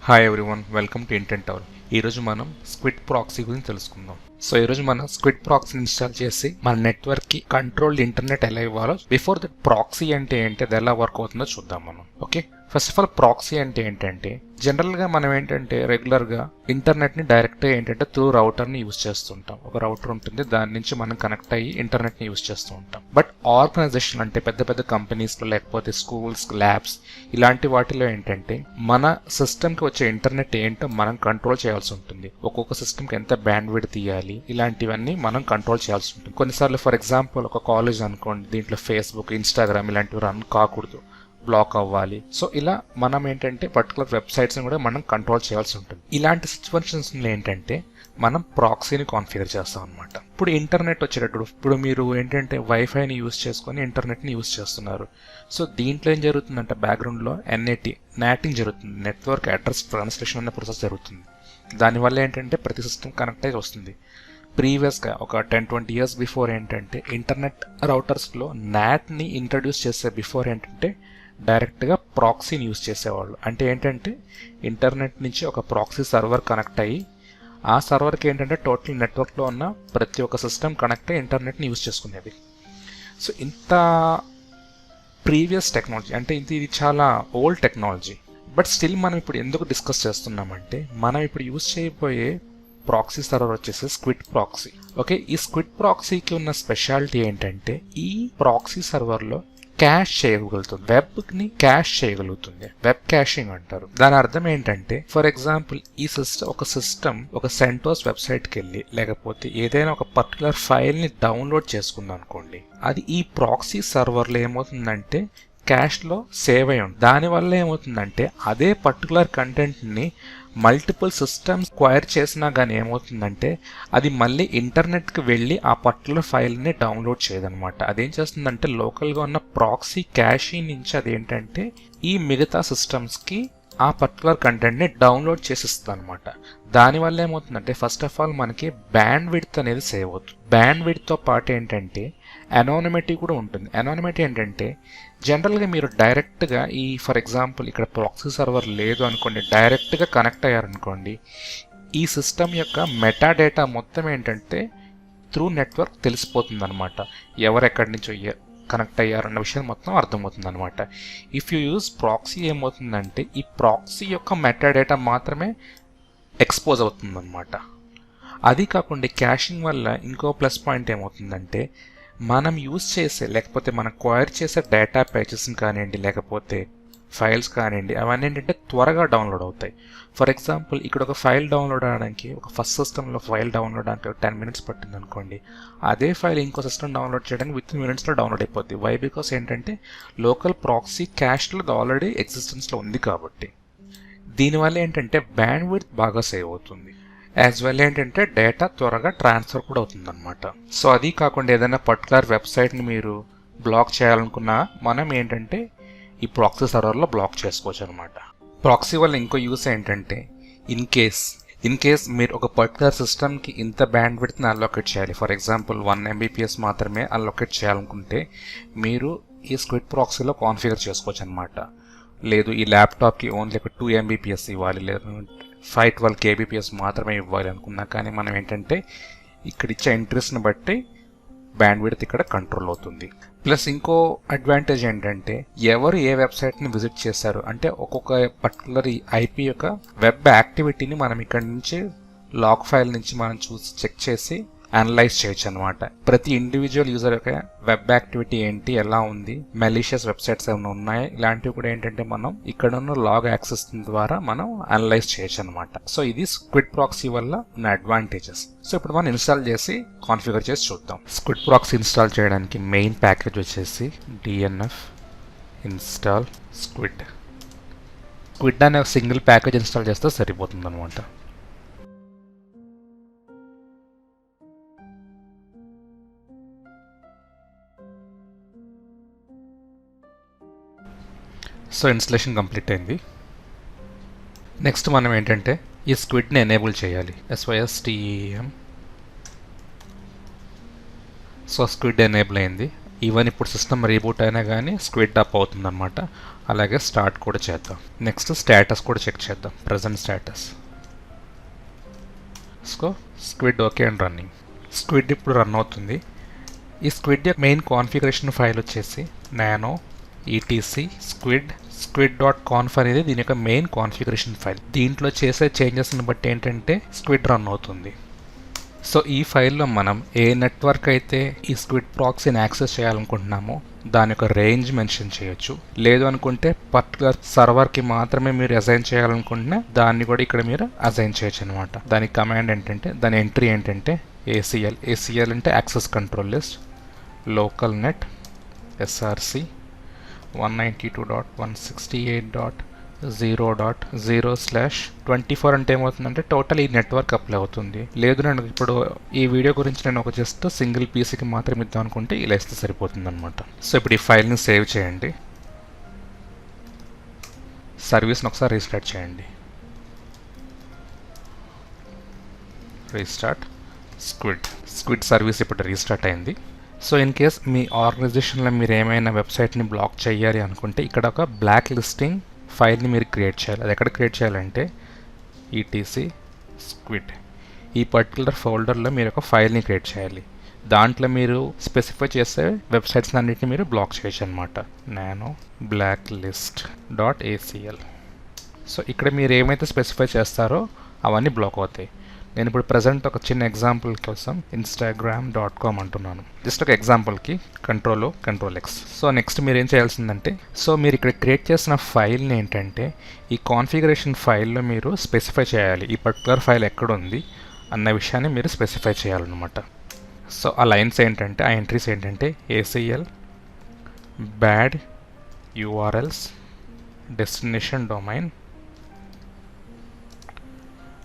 Hi everyone, welcome to intent hour. ఈరోజు మనం squid proxy గురించి తెలుసుకుందాం. సో ఈరోజు మనం స్క్విడ్ ప్రాక్సీని ఇన్స్టాల్ చేసి మన నెట్వర్క్కి కంట్రోల్డ్ ఇంటర్నెట్ ఎలా ఇవ్వాలో, బిఫోర్ దట్ ప్రాక్సీ అంటే ఏంటి, అది ఎలా వర్క్ అవుతుందో చూద్దాం మనం. Okay, first of all proxy అంటే ఏంటంటే జనరల్గా మనం ఏంటంటే రెగ్యులర్గా ఇంటర్నెట్ని డైరెక్ట్గా ఏంటంటే త్రూ రౌటర్ని యూజ్ చేస్తుంటాం. ఒక రౌటర్ ఉంటుంది, దాని నుంచి మనం కనెక్ట్ అయ్యి ఇంటర్నెట్ని యూజ్ చేస్తూ ఉంటాం. బట్ ఆర్గనైజేషన్ అంటే పెద్ద పెద్ద కంపెనీస్లో లేకపోతే స్కూల్స్, ల్యాబ్స్ ఇలాంటి వాటిలో ఏంటంటే మన సిస్టమ్కి వచ్చే ఇంటర్నెట్ ఏంటో మనం కంట్రోల్ చేయాల్సి ఉంటుంది. ఒక్కొక్క సిస్టమ్కి ఎంత బ్యాండ్ విడ్త్ తీయాలి, ఇలాంటివన్నీ మనం కంట్రోల్ చేయాల్సి ఉంటుంది. కొన్నిసార్లు ఫర్ ఎగ్జాంపుల్ ఒక కాలేజ్ అనుకోండి, దీంట్లో ఫేస్బుక్, ఇన్స్టాగ్రామ్ ఇలాంటివి రన్ కాకూడదు, బ్లాక్ అవ్వాలి. సో ఇలా మనం ఏంటంటే పర్టికులర్ వెబ్సైట్స్ని కూడా మనం కంట్రోల్ చేయాల్సి ఉంటుంది. ఇలాంటి సిచ్యువేషన్స్లో ఏంటంటే మనం ప్రాక్సీని కాన్ఫిగర్ చేస్తాం అనమాట. ఇప్పుడు ఇంటర్నెట్ వచ్చేటప్పుడు ఇప్పుడు మీరు ఏంటంటే వైఫైని యూజ్ చేసుకొని ఇంటర్నెట్ని యూజ్ చేస్తున్నారు. సో దీంట్లో ఏం జరుగుతుందంటే బ్యాక్గ్రౌండ్లో నాటింగ్ జరుగుతుంది, నెట్వర్క్ అడ్రస్ ట్రాన్స్లేషన్ అనే ప్రాసెస్ జరుగుతుంది. దానివల్ల ఏంటంటే ప్రతి సిస్టమ్ కనెక్ట్ అయ్యి వస్తుంది. ప్రీవియస్గా ఒక 10-20 years బిఫోర్ ఏంటంటే ఇంటర్నెట్ రౌటర్స్లో నాట్ని ఇంట్రడ్యూస్ చేసే బిఫోర్ ఏంటంటే డైరెక్ట్గా ప్రాక్సీని యూజ్ చేసేవాళ్ళు. అంటే ఏంటంటే ఇంటర్నెట్ నుంచి ఒక ప్రాక్సీ సర్వర్ కనెక్ట్ అయ్యి ఆ సర్వర్కి ఏంటంటే టోటల్ నెట్వర్క్లో ఉన్న ప్రతి ఒక్క సిస్టమ్ కనెక్ట్ అయ్యి ఇంటర్నెట్ని యూజ్ చేసుకునేది. సో ఇంత ప్రీవియస్ టెక్నాలజీ అంటే ఇది చాలా ఓల్డ్ టెక్నాలజీ. బట్ స్టిల్ మనం ఇప్పుడు ఎందుకు డిస్కస్ చేస్తున్నామంటే మనం ఇప్పుడు యూజ్ చేయబోయే ప్రాక్సీ సర్వర్ వచ్చేసి స్క్విడ్ ప్రాక్సీ. ఓకే, ఈ స్క్విడ్ ప్రాక్సీకి ఉన్న స్పెషాలిటీ ఏంటంటే ఈ ప్రాక్సీ సర్వర్లో క్యాష్ చేయగలుగుతుంది, వెబ్ని క్యాష్ చేయగలుగుతుంది. వెబ్ క్యాషింగ్ అంటారు. దాని అర్థం ఏంటంటే ఫర్ ఎగ్జాంపుల్ ఈ సిస్టమ్ ఒక సెంటోస్ వెబ్సైట్కి వెళ్ళి లేకపోతే ఏదైనా ఒక పర్టికులర్ ఫైల్ని డౌన్లోడ్ చేసుకుందాం అనుకోండి, అది ఈ ప్రాక్సీ సర్వర్లో ఏమవుతుందంటే క్యాష్లో సేవ్ అయి ఉంటుంది. దానివల్ల ఏమవుతుందంటే అదే పర్టికులర్ కంటెంట్ని మల్టిపుల్ సిస్టమ్స్ క్వైర్ చేసినా కానీ ఏమవుతుందంటే అది మళ్ళీ ఇంటర్నెట్కి వెళ్ళి ఆ పర్టికులర్ ఫైల్ని డౌన్లోడ్ చేయదనమాట. అదేం చేస్తుందంటే లోకల్గా ఉన్న ప్రాక్సీ క్యాషీ నుంచి అదేంటంటే ఈ మిగతా సిస్టమ్స్కి ఆ పర్టికులర్ కంటెంట్ని డౌన్లోడ్ చేసిస్తుంది అనమాట. దానివల్ల ఏమవుతుందంటే ఫస్ట్ ఆఫ్ ఆల్ మనకి బ్యాండ్ విడ్త్ అనేది సేవ్ అవుతుంది. బ్యాండ్ విడ్త్తో పాటు ఏంటంటే అనోనిమిటీ కూడా ఉంటుంది. అనోనిమిటీ ఏంటంటే జనరల్గా మీరు డైరెక్ట్గా ఈ ఫర్ ఎగ్జాంపుల్ ఇక్కడ ప్రాక్సీ సర్వర్ లేదు అనుకోండి, డైరెక్ట్గా కనెక్ట్ అయ్యారనుకోండి, ఈ సిస్టమ్ యొక్క మెటా డేటా మొత్తం ఏంటంటే త్రూ నెట్వర్క్ తెలిసిపోతుంది అనమాట. ఎవరెక్కడి నుంచో కనెక్ట్ అయ్యారన్న విషయం మొత్తం అర్థమవుతుంది అనమాట. ఇఫ్ యూ యూజ్ ప్రాక్సీ ఏమవుతుందంటే ఈ ప్రాక్సీ యొక్క మెటా డేటా మాత్రమే ఎక్స్పోజ్ అవుతుందన్నమాట. అది కాకుండా క్యాషింగ్ వల్ల ఇంకో ప్లస్ పాయింట్ ఏమవుతుందంటే మనం యూజ్ చేసే లేకపోతే మనం క్వైర్ చేసే డేటా ప్యాచెస్ని కానివ్వండి లేకపోతే ఫైల్స్ కానివ్వండి అవన్నీ ఏంటంటే త్వరగా డౌన్లోడ్ అవుతాయి. ఫర్ ఎగ్జాంపుల్ ఇక్కడ ఒక ఫైల్ డౌన్లోడ్ అవడానికి ఒక ఫస్ట్ సిస్టంలో ఫైల్ డౌన్లోడ్ అవడానికి 10 minutes పట్టింది అనుకోండి, అదే ఫైల్ ఇంకో సిస్టమ్ డౌన్లోడ్ చేయడానికి విత్ మినిట్స్లో డౌన్లోడ్ అయిపోద్ది. వై? బికాస్ ఏంటంటే లోకల్ ప్రాక్సీ క్యాష్లో ఆల్రెడీ ఎగ్జిస్టెన్స్లో ఉంది కాబట్టి. దీనివల్ల ఏంటంటే బ్యాండ్ విడ్త్ బాగా సేవ్ అవుతుంది. యాజ్ వెల్ ఏంటంటే డేటా త్వరగా ట్రాన్స్ఫర్ కూడా అవుతుంది అనమాట. సో అది కాకుండా ఏదైనా పర్టికులర్ వెబ్సైట్ని మీరు బ్లాక్ చేయాలనుకున్నా మనం ఏంటంటే ఈ ప్రాక్సీ సర్వర్లో బ్లాక్ చేసుకోవచ్చు అనమాట. ప్రాక్సీ వల్ల ఇంకో యూస్ ఏంటంటే ఇన్ కేస్ మీరు ఒక పర్టికులర్ సిస్టమ్కి ఇంత బ్యాండ్ విడ్త్ని అలొకేట్ చేయాలి, ఫర్ ఎగ్జాంపుల్ 1 MBps మాత్రమే అలొకేట్ చేయాలనుకుంటే మీరు ఈ స్క్విడ్ ప్రాక్సీలో కాన్ఫిగర్ చేసుకోవచ్చు అనమాట. లేదు ఈ ల్యాప్టాప్కి ఓన్లీ ఒక 2 MBps ఇవ్వాలి, లేదు 512 kbps మాత్రమే ఇవ్వాలి అనుకున్నా కానీ మనం ఏంటంటే ఇక్కడ ఇచ్చే ఎంట్రీస్ని బట్టి బ్యాండ్ విడ్త్ ఇక్కడ కంట్రోల్ అవుతుంది. ప్లస్ ఇంకో అడ్వాంటేజ్ ఏంటంటే ఎవరు ఏ వెబ్సైట్ని విజిట్ చేశారు అంటే ఒక్కొక్క పర్టికులర్ ఐపీ యొక్క వెబ్ యాక్టివిటీని మనం ఇక్కడ నుంచి లాగ్ ఫైల్ నుంచి మనం చూసి చెక్ చేసి అనలైజ్ చేయొచ్చు అనమాట. ప్రతి ఇండివిజువల్ యూజర్ యొక్క వెబ్ యాక్టివిటీ ఏంటి, ఎలా ఉంది, మెలీషియస్ వెబ్సైట్స్ ఏమైనా ఉన్నాయా, ఇలాంటివి కూడా ఏంటంటే మనం ఇక్కడ ఉన్న లాగ్ యాక్సెస్ ద్వారా మనం అనలైజ్ చేయొచ్చు అనమాట. సో ఇది స్క్విడ్ ప్రాక్సీ వల్ల ఉన్న అడ్వాంటేజెస్. సో ఇప్పుడు మనం ఇన్స్టాల్ చేసి కాన్ఫిగర్ చేసి చూద్దాం. స్క్విడ్ ప్రాక్సీ ఇన్స్టాల్ చేయడానికి మెయిన్ ప్యాకేజ్ వచ్చేసి DNF ఇన్స్టాల్ స్క్విడ్ అనే సింగిల్ ప్యాకేజ్ ఇన్స్టాల్ చేస్తే సరిపోతుంది అనమాట. సో ఇన్స్టలేషన్ కంప్లీట్ అయింది. నెక్స్ట్ మనం ఏంటంటే ఈ స్క్విడ్ని ఎనేబుల్ చేయాలి. SYSTEM. సో స్క్విడ్ ఎనేబుల్ అయింది. ఈవెన్ ఇప్పుడు సిస్టమ్ రీబూట్ అయినా కానీ స్క్విడ్ అప్ అవుతుందన్నమాట. అలాగే స్టార్ట్ కూడా చేద్దాం. నెక్స్ట్ స్టేటస్ కూడా చెక్ చేద్దాం. Present status squid okay and running. Squid ఇప్పుడు రన్ అవుతుంది. ఈ స్క్విడ్ యొక్క మెయిన్ కాన్ఫిగరేషన్ ఫైల్ వచ్చేసి నానో ఈటీసీ squid.conf అనేది దీని యొక్క మెయిన్ కాన్ఫిగరేషన్ ఫైల్. దీంట్లో చేసే చేంజెస్ని బట్టి ఏంటంటే స్క్విడ్ రన్ అవుతుంది. సో ఈ ఫైల్లో మనం ఏ నెట్వర్క్ అయితే ఈ స్క్విడ్ ప్రాక్సీని యాక్సెస్ చేయాలనుకుంటున్నామో దాని యొక్క రేంజ్ మెన్షన్ చేయొచ్చు. లేదు అనుకుంటే పర్టికులర్ సర్వర్కి మాత్రమే మీరు అసైన్ చేయాలనుకుంటున్నా దాన్ని కూడా ఇక్కడ మీరు అసైన్ చేయొచ్చు అనమాట. దాని కమాండ్ ఏంటంటే, దాని ఎంట్రీ ఏంటంటే ఏసీఎల్ అంటే access control list local net SRC 192.168.0.0/24 అంటే ఏమవుతుందంటే టోటల్ ఈ నెట్వర్క్ అప్లై అవుతుంది. లేదు నేను ఇప్పుడు ఈ వీడియో గురించి నేను ఒక జస్ట్ సింగిల్ పీసీకి మాత్రం ఇద్దాం అనుకుంటే ఇలా ఇస్తే సరిపోతుంది అనమాట. సో ఇప్పుడు ఈ ఫైల్ని సేవ్ చేయండి. సర్వీస్ని ఒకసారి రీస్టార్ట్ చేయండి. రీస్టార్ట్ స్క్విడ్ సర్వీస్ ఇప్పుడు రీస్టార్ట్ అయింది. సో ఇన్ కేస్ మీ ఆర్గనైజేషన్లో మీరు ఏమైనా వెబ్సైట్ని బ్లాక్ చేయాలి అనుకుంటే ఇక్కడ ఒక బ్లాక్ లిస్టింగ్ ఫైల్ని మీరు క్రియేట్ చేయాలి. అది ఎక్కడ క్రియేట్ చేయాలంటే ఈటీసీ స్క్విడ్ ఈ పర్టికులర్ ఫోల్డర్లో మీరు ఒక ఫైల్ని క్రియేట్ చేయాలి. దాంట్లో మీరు స్పెసిఫై చేసే వెబ్సైట్స్ అన్నిటిని మీరు బ్లాక్ చేయొచ్చు అనమాట. Nano blacklist.acl. సో ఇక్కడ మీరు ఏమైతే స్పెసిఫై చేస్తారో అవన్నీ బ్లాక్ అవుతాయి. నేను ఇప్పుడు ప్రజెంట్ ఒక చిన్న ఎగ్జాంపుల్ కోసం instagram.com అంటున్నాను. జస్ట్ ఒక ఎగ్జాంపుల్కి కంట్రోల్ ఎక్స్. సో నెక్స్ట్ మీరు ఏం చేయాల్సిందంటే, సో మీరు ఇక్కడ క్రియేట్ చేసిన ఫైల్ని ఏంటంటే ఈ కాన్ఫిగరేషన్ ఫైల్లో మీరు స్పెసిఫై చేయాలి. ఈ పర్టికులర్ ఫైల్ ఎక్కడ ఉంది అన్న విషయాన్ని మీరు స్పెసిఫై చేయాలన్నమాట. సో ఆ లైన్స్ ఏంటంటే, ఆ ఎంట్రీస్ ఏంటంటే ACL bad URLs destination domain.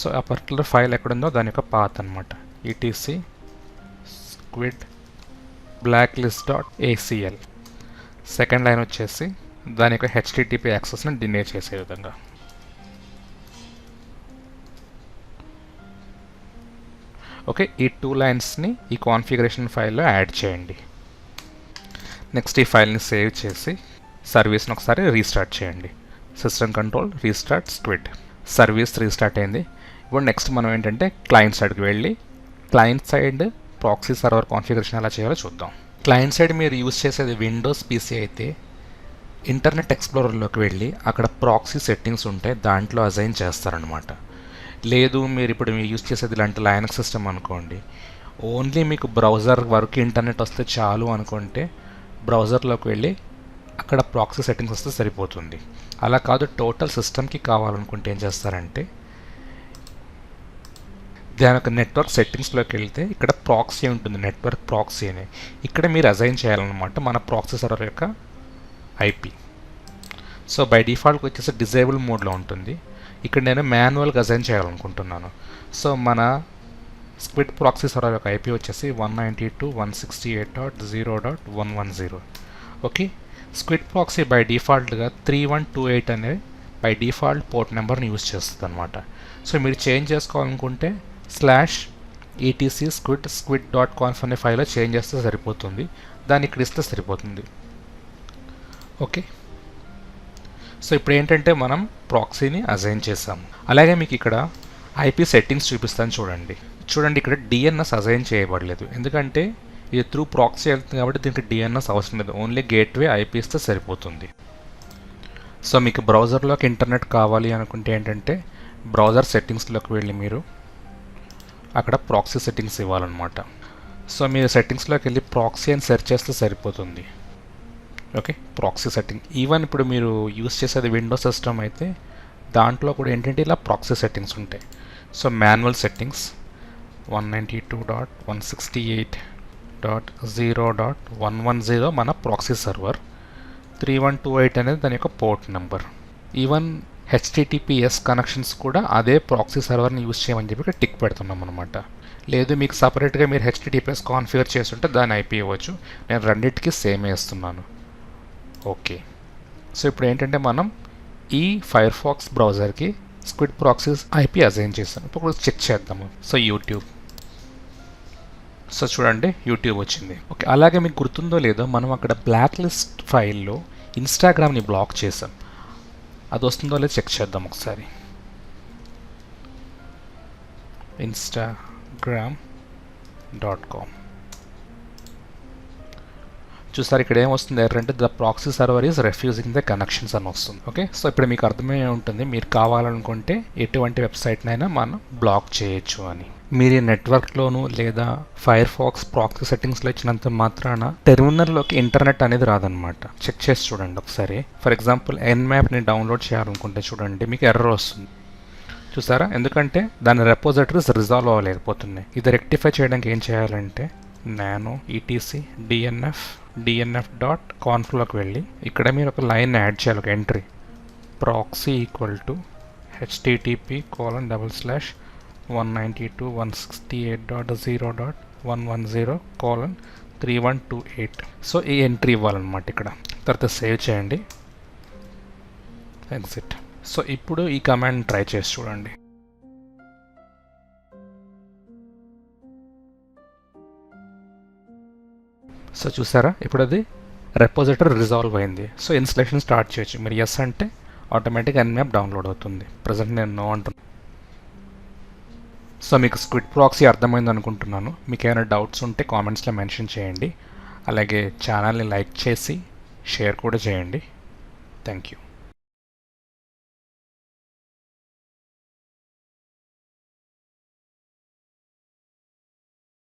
So ఆ పర్టికులర్ ఫైల్ ఎక్కడుందో దాని యొక్క పాత్ అనమాట. ETC squid blacklist.acl. Second line వచ్చేసి దాని యొక్క HTTP యాక్సెస్ని డినే చేసే విధంగా. ఓకే, ఈ 2 లైన్స్ని ఈ కాన్ఫిగరేషన్ ఫైల్లో యాడ్ చేయండి. నెక్స్ట్ ఈ ఫైల్ని సేవ్ చేసి సర్వీస్ని ఒకసారి రీస్టార్ట్ చేయండి. System control restart squid. Service restart అయింది. ఇప్పుడు నెక్స్ట్ మనం ఏంటంటే క్లయింట్ సైడ్కి వెళ్ళి client side proxy server configuration ఎలా చేయాలో చూద్దాం. క్లయింట్ సైడ్ మీరు యూజ్ చేసేది విండోస్ పీసీ అయితే ఇంటర్నెట్ ఎక్స్ప్లోరర్లోకి వెళ్ళి అక్కడ ప్రాక్సీ సెట్టింగ్స్ ఉంటాయి, దాంట్లో అసైన్ చేస్తారనమాట. లేదు మీరు ఇప్పుడు మీరు యూజ్ చేసేది ఇలాంటి లైనక్స్ సిస్టమ్ అనుకోండి, ఓన్లీ మీకు బ్రౌజర్ వరకు ఇంటర్నెట్ వస్తే చాలు అనుకుంటే బ్రౌజర్లోకి వెళ్ళి అక్కడ ప్రాక్సీ సెట్టింగ్స్ వస్తే సరిపోతుంది. అలా కాదు టోటల్ సిస్టమ్కి కావాలనుకుంటే ఏం చేస్తారంటే దాని యొక్క నెట్వర్క్ సెట్టింగ్స్లోకి వెళ్తే ఇక్కడ ప్రాక్సీ ఉంటుంది, నెట్వర్క్ ప్రాక్సీ అని. ఇక్కడ మీరు అసైన్ చేయాలన్నమాట మన ప్రాక్సీ సర్వర్ యొక్క ఐపీ. సో బై డిఫాల్ట్కి వచ్చేసి డిజేబుల్ మోడ్లో ఉంటుంది. ఇక్కడ నేను మాన్యువల్గా అసైన్ చేయాలనుకుంటున్నాను. సో మన స్క్విడ్ ప్రాక్సీ సర్వర్ యొక్క ఐపీ వచ్చేసి 192.168.0.110. ఓకే, స్క్విడ్ ప్రాక్సీ బై డిఫాల్ట్గా 3128 అనే బై డిఫాల్ట్ పోర్ట్ నెంబర్ని యూజ్ చేస్తుంది అనమాట. సో మీరు చేంజ్ చేసుకోవాలనుకుంటే /etc squid.conf అనే ఫైల్లో చేంజ్ చేస్తే సరిపోతుంది. దాన్ని ఇక్కడ ఇస్తే సరిపోతుంది. ఓకే, సో ఇప్పుడు ఏంటంటే మనం ప్రాక్సీని అసైన్ చేసాము. అలాగే మీకు ఇక్కడ ఐపీ సెట్టింగ్స్ చూపిస్తాను చూడండి. ఇక్కడ డిఎన్ఎస్ అసైన్ చేయబడలేదు, ఎందుకంటే ఇది త్రూ ప్రాక్సీ వెళ్తుంది కాబట్టి దీనికి డిఎన్ఎస్ అవసరం లేదు. ఓన్లీ గేట్వే ఐపీ ఇస్తే సరిపోతుంది. సో మీకు బ్రౌజర్లోకి ఇంటర్నెట్ కావాలి అనుకుంటే ఏంటంటే బ్రౌజర్ సెట్టింగ్స్లోకి వెళ్ళి మీరు అక్కడ ప్రాక్సీ సెట్టింగ్స్ ఇవ్వాలన్నమాట. సో మీరు సెట్టింగ్స్లోకి వెళ్ళి ప్రాక్సీ అని సెర్చ్ చేస్తే సరిపోతుంది. Okay, proxy setting. ఈవెన్ ఇప్పుడు మీరు యూస్ చేసేది విండోస్ సిస్టమ్ అయితే దాంట్లో కూడా ఏంటంటే ఇలా ప్రాక్సీ సెట్టింగ్స్ ఉంటాయి. సో మాన్యువల్ సెట్టింగ్స్ 192.168.0.110 మన ప్రాక్సీ సర్వర్, 3128 అనేది దాని యొక్క port number. Even HTTPS connections కూడా అదే ప్రాక్సీ సర్వర్ని యూజ్ చేయమని చెప్పి ఇక్కడ టిక్ పెడుతున్నాం అనమాట. లేదు మీకు సపరేట్గా మీరు HTTPS కాన్ఫిగర్ చేస్తుంటే దాన్ని ఐపీ ఇవ్వచ్చు. నేను రెండింటికి సేమ్ వేస్తున్నాను. ఓకే, సో ఇప్పుడు ఏంటంటే మనం ఈ ఫైర్ ఫాక్స్ బ్రౌజర్కి స్క్విడ్ ప్రాక్సీస్ ఐపీ అసైన్ చేస్తాను. ఇప్పుడు చెక్ చేద్దాము. సో యూట్యూబ్ సో చూడండి యూట్యూబ్ వచ్చింది. ఓకే, అలాగే మీకు గుర్తుందో లేదో మనం అక్కడ బ్లాక్ లిస్ట్ ఫైల్లో ఇన్స్టాగ్రామ్ని బ్లాక్ చేసాం. అది వస్తుందో లేదో చెక్ చేద్దాం ఒకసారి. instagram.com చూసారు, ఇక్కడ ఏమొస్తుంది ఎర్ర అంటే the proxy server is refusing the connections అని వస్తుంది. ఓకే, సో ఇప్పుడు మీకు అర్థమై ఉంటుంది మీరు కావాలనుకుంటే ఎటువంటి వెబ్సైట్నైనా మనం బ్లాక్ చేయొచ్చు అని. మీరు ఈ నెట్వర్క్లోను లేదా ఫైర్ ఫాక్స్ ప్రాక్సీ సెట్టింగ్స్లో ఇచ్చినంత మాత్రాన టెర్మినల్లోకి ఇంటర్నెట్ అనేది రాదనమాట. చెక్ చేసి చూడండి ఒకసారి. ఫర్ ఎగ్జాంపుల్ ఎన్మ్యాప్ని డౌన్లోడ్ చేయాలనుకుంటే చూడండి మీకు ఎర్రర్ వస్తుంది. చూసారా, ఎందుకంటే దాని రెపోజిటరీస్ రిజాల్వ్ అవ్వలేకపోతున్నాయి. ఇది రెక్టిఫై చేయడానికి ఏం చేయాలంటే నానో ఈటీసీ dnf.conf వెళ్ళి ఇక్కడ మీరు ఒక లైన్ యాడ్ చేయాలి, ఒక entry proxy equal to http://192.168.0.110:3128. So ఈ ఎంట్రీ ఇవ్వాలన్నమాట ఇక్కడ. తర్వాత సేవ్ చేయండి, ఎగ్జిట్. సో ఇప్పుడు ఈ కమాండ్ ట్రై చేసి చూడండి. సో చూసారా, ఇప్పుడు అది రెపోజిటరీ రిజాల్వ్ అయింది. సో ఇన్స్టలేషన్ స్టార్ట్ చేయొచ్చు. మీరు ఎస్ అంటే ఆటోమేటిక్గా ఎన్మ్యాప్ డౌన్లోడ్ అవుతుంది. ప్రజెంట్ నేను నో అంటున్నాను. సో మీకు స్క్విడ్ ప్రాక్సీ అర్థమైంది అనుకుంటున్నాను. మీకు ఏమైనా డౌట్స్ ఉంటే కామెంట్స్లో మెన్షన్ చేయండి. అలాగే ఛానల్ని లైక్ చేసి షేర్ కూడా చేయండి. Thank you.